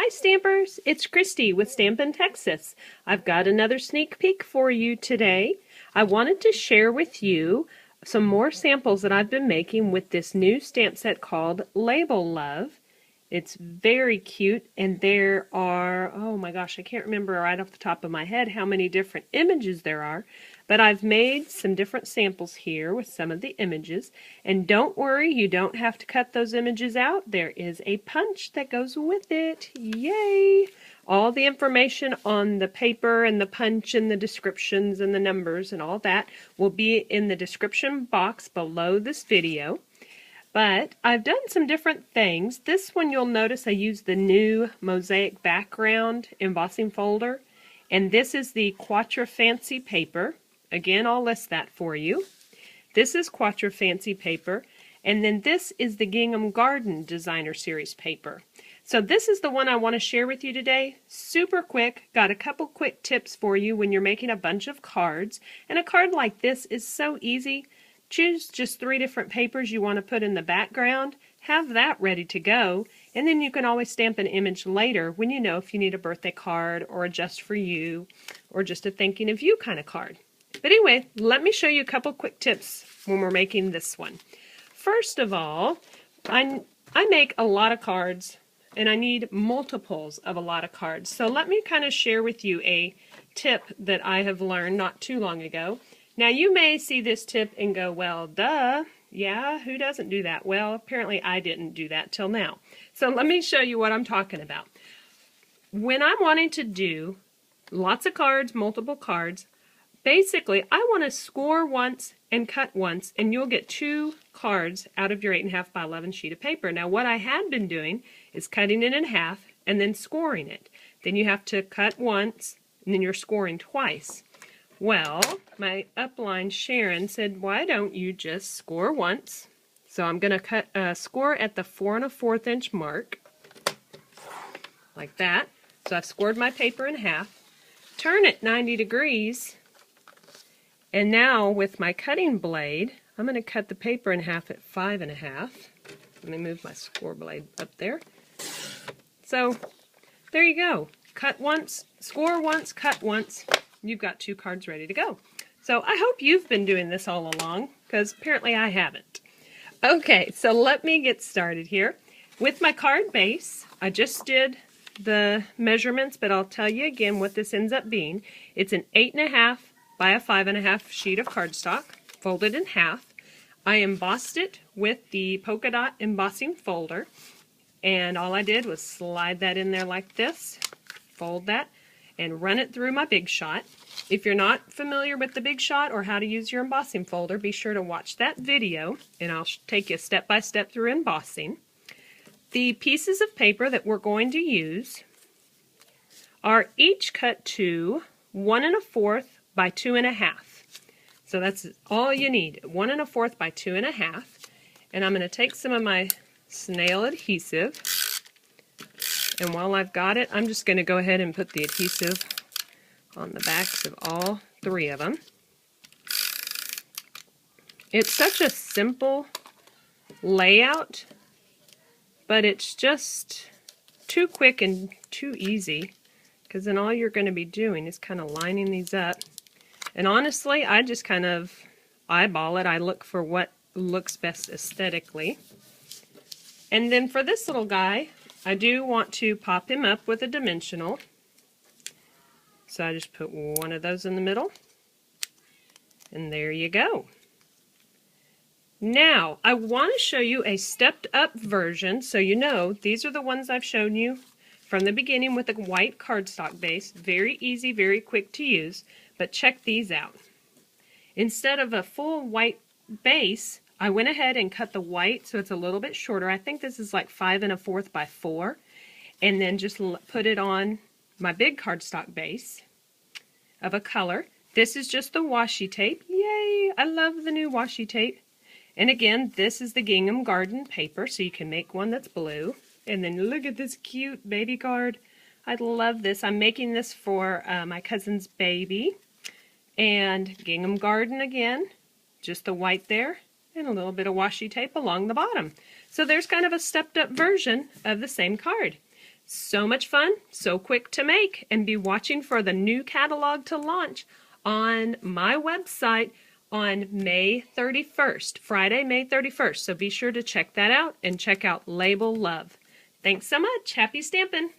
Hi Stampers, it's Christy with Stampin' Texas. I've got another sneak peek for you today. I wanted to share with you some more samples that I've been making with this new stamp set called Label Love. It's very cute, and there are, oh my gosh, I can't remember right off the top of my head how many different images there are, but I've made some different samples here with some of the images. And don't worry, you don't have to cut those images out. There is a punch that goes with it. Yay! All the information on the paper and the punch and the descriptions and the numbers and all that will be in the description box below this video. But I've done some different things. This one you'll notice I used the new mosaic background embossing folder. And this is the Quatrefancy paper. Again, I'll list that for you. This is Quatrefancy paper. And then this is the Gingham Garden Designer Series paper. So this is the one I want to share with you today. Super quick. Got a couple quick tips for you when you're making a bunch of cards. And a card like this is so easy. Choose just 3 different papers you want to put in the background, have that ready to go, and then you can always stamp an image later when you know if you need a birthday card or a just for you or just a thinking of you kind of card. But anyway, let me show you a couple quick tips when we're making this one. First of all, I make a lot of cards and I need multiples of a lot of cards. So let me kind of share with you a tip that I have learned not too long ago. Now you may see this tip and go, well, duh, yeah, who doesn't do that? Well, apparently I didn't do that till now. So let me show you what I'm talking about. When I'm wanting to do lots of cards, multiple cards, basically I want to score once and cut once, and you'll get 2 cards out of your 8.5 by 11 sheet of paper. Now what I had been doing is cutting it in half and then scoring it. Then you have to cut once, and then you're scoring twice. Well, my upline Sharon said, why don't you just score once? So I'm going to score at the 4 1/4 inch mark, like that. So I've scored my paper in half, turn it 90 degrees, and now with my cutting blade, I'm going to cut the paper in half at 5 1/2. Let me move my score blade up there. So there you go. Cut once, score once, cut once. You've got 2 cards ready to go. So I hope you've been doing this all along, because apparently I haven't. Okay, so let me get started here. With my card base, I just did the measurements, but I'll tell you again what this ends up being. It's an 8.5 by a 5 1/2 sheet of cardstock, folded in half. I embossed it with the polka dot embossing folder, and all I did was slide that in there like this, fold that, and run it through my Big Shot. If you're not familiar with the Big Shot or how to use your embossing folder, be sure to watch that video, and I'll take you step by step through embossing. The pieces of paper that we're going to use are each cut to 1 1/4 by 2 1/2. So that's all you need, 1 1/4 by 2 1/2. And I'm going to take some of my snail adhesive. And while I've got it, I'm just going to go ahead and put the adhesive on the backs of all 3 of them. It's such a simple layout, but it's just too quick and too easy, because then all you're going to be doing is kind of lining these up. And honestly, I just kind of eyeball it. I look for what looks best aesthetically. And then for this little guy, I do want to pop him up with a dimensional. So I just put one of those in the middle. And there you go. Now, I want to show you a stepped up version, so you know these are the ones I've shown you from the beginning with a white cardstock base. Very easy, very quick to use, but check these out. Instead of a full white base, I went ahead and cut the white so it's a little bit shorter. I think this is like 5 1/4 by 4. And then just put it on my big cardstock base of a color. This is just the washi tape. Yay! I love the new washi tape. And again, this is the Gingham Garden paper, so you can make one that's blue. And then look at this cute baby card. I love this. I'm making this for my cousin's baby. And Gingham Garden again, just the white there, and a little bit of washi tape along the bottom. So there's kind of a stepped up version of the same card. So much fun, so quick to make, and be watching for the new catalog to launch on my website on May 31st, Friday, May 31st. So be sure to check that out and check out Label Love. Thanks so much. Happy stamping!